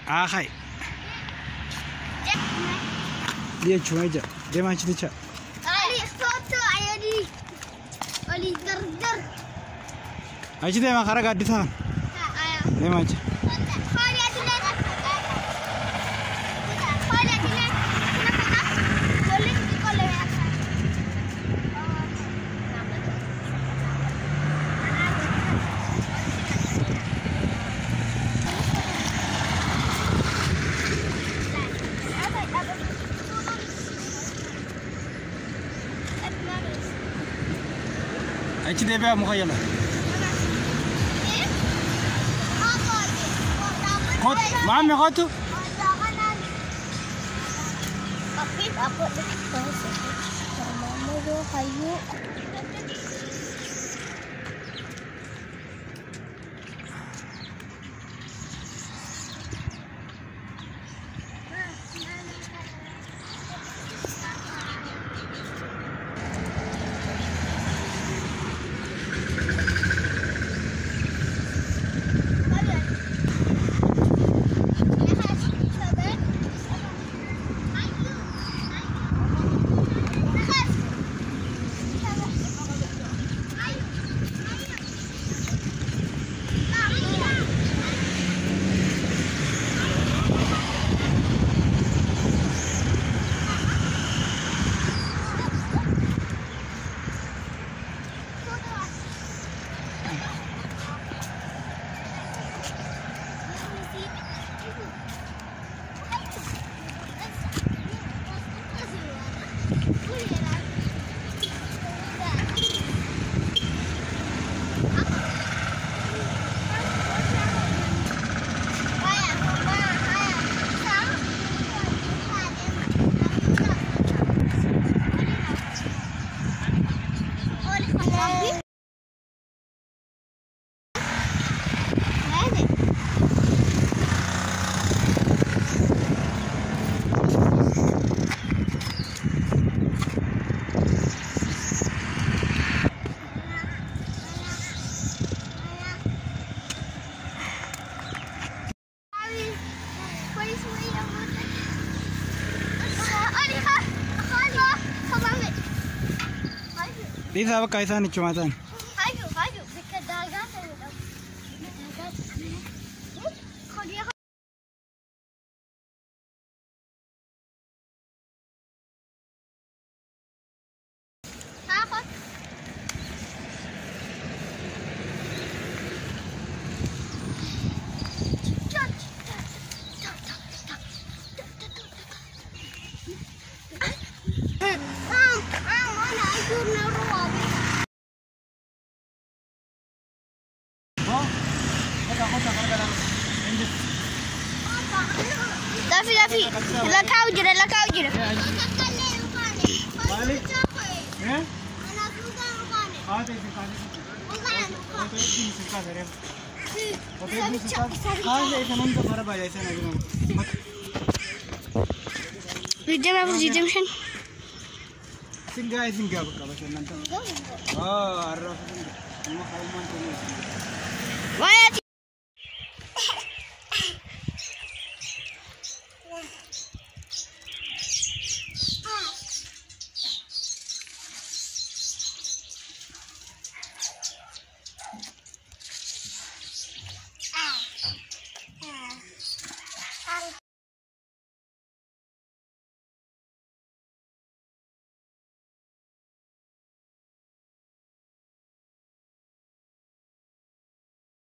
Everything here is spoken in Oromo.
Akai. Dia cuma aja. Dia macam tu cak. Ali foto ayah di. Ali der. Aja dia makara gadi sana. Ayah. Dia macam. Kali ada le. Kali ada le. Kenapa? Boleh dikoleh ya. Aja dia apa muka yalah. Kot, mami kot tu. Tapi aku tahu mama tu kayu. Dia apa kaitan ni cuma tan? Hayu, dekat dagat ada. Dagat. Kau dia. Apa? Dafi, lakau je. Balik. Eh? Why